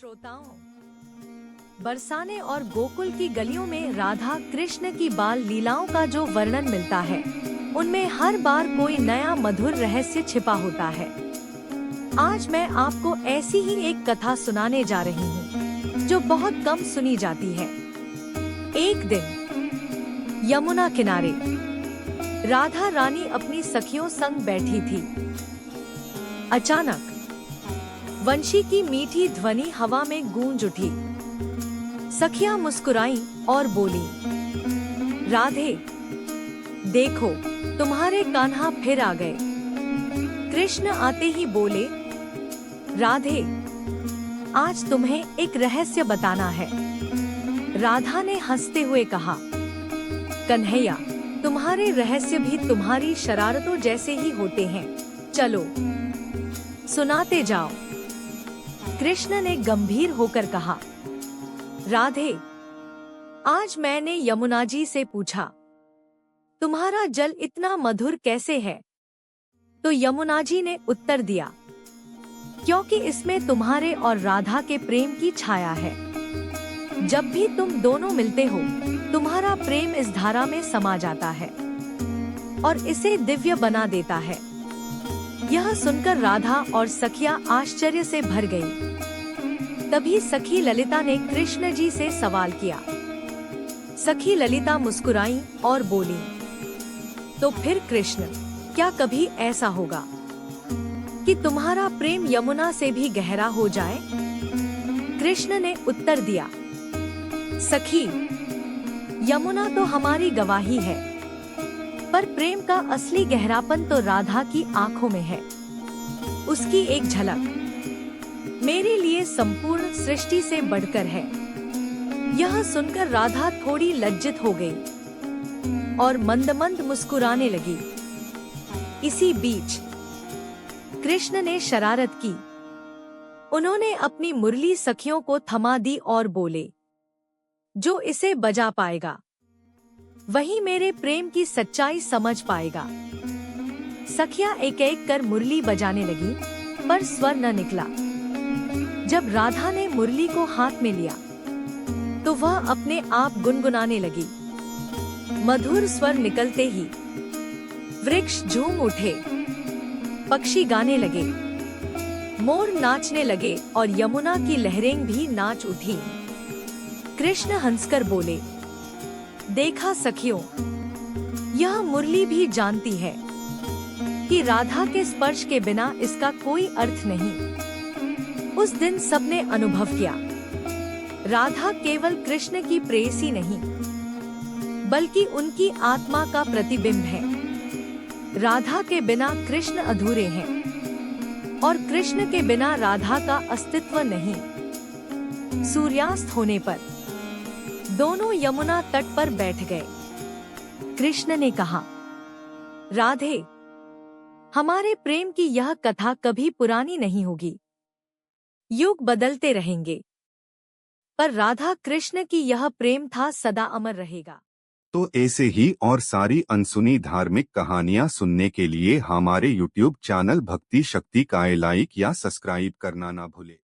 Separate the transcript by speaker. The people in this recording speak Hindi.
Speaker 1: श्रोताओं, बरसाने और गोकुल की गलियों में राधा कृष्ण की बाल लीलाओं का जो वर्णन मिलता है, उनमें हर बार कोई नया मधुर रहस्य छिपा होता है। आज मैं आपको ऐसी ही एक कथा सुनाने जा रही हूँ, जो बहुत कम सुनी जाती है। एक दिन यमुना किनारे राधा रानी अपनी सखियों संग बैठी थी। अचानक वंशी की मीठी ध्वनि हवा में गूंज उठी। सखियां मुस्कुराईं और बोली, राधे, देखो तुम्हारे कान्हा फिर आ गए। कृष्ण आते ही बोले, राधे, आज तुम्हें एक रहस्य बताना है। राधा ने हंसते हुए कहा, कन्हैया, तुम्हारे रहस्य भी तुम्हारी शरारतों जैसे ही होते हैं। चलो सुनाते जाओ। कृष्ण ने गंभीर होकर कहा, राधे, आज मैंने यमुना जी से पूछा, तुम्हारा जल इतना मधुर कैसे है? तो यमुना जी ने उत्तर दिया, क्योंकि इसमें तुम्हारे और राधा के प्रेम की छाया है। जब भी तुम दोनों मिलते हो, तुम्हारा प्रेम इस धारा में समा जाता है और इसे दिव्य बना देता है। यह सुनकर राधा और सखियां आश्चर्य से भर गईं। तभी सखी ललिता ने कृष्ण जी से सवाल किया। सखी ललिता मुस्कुराई और बोली, तो फिर कृष्ण, क्या कभी ऐसा होगा कि तुम्हारा प्रेम यमुना से भी गहरा हो जाए? कृष्ण ने उत्तर दिया, सखी, यमुना तो हमारी गवाही है, पर प्रेम का असली गहरापन तो राधा की आंखों में है। उसकी एक झलक मेरे लिए संपूर्ण सृष्टि से बढ़कर है। यह सुनकर राधा थोड़ी लज्जित हो गई और मंद मंद मुस्कुराने लगी। इसी बीच कृष्ण ने शरारत की। उन्होंने अपनी मुरली सखियों को थमा दी और बोले, जो इसे बजा पाएगा वही मेरे प्रेम की सच्चाई समझ पाएगा। सखियां एक एक कर मुरली बजाने लगी, पर स्वर न निकला। जब राधा ने मुरली को हाथ में लिया, तो वह अपने आप गुनगुनाने लगी। मधुर स्वर निकलते ही वृक्ष झूम उठे, पक्षी गाने लगे, मोर नाचने लगे और यमुना की लहरें भी नाच उठी। कृष्ण हंसकर बोले, देखा सखियों, यह मुरली भी जानती है कि राधा के स्पर्श के बिना इसका कोई अर्थ नहीं। उस दिन सबने अनुभव किया, राधा केवल कृष्ण की प्रेयसी नहीं, बल्कि उनकी आत्मा का प्रतिबिंब है। राधा के बिना कृष्ण अधूरे हैं और कृष्ण के बिना राधा का अस्तित्व नहीं। सूर्यास्त होने पर दोनों यमुना तट पर बैठ गए। कृष्ण ने कहा, राधे, हमारे प्रेम की यह कथा कभी पुरानी नहीं होगी। युग बदलते रहेंगे, पर राधा कृष्ण की यह प्रेम था सदा अमर रहेगा।
Speaker 2: तो ऐसे ही और सारी अनसुनी धार्मिक कहानियां सुनने के लिए हमारे YouTube चैनल भक्ति शक्ति का लाइक या सब्सक्राइब करना ना भूले।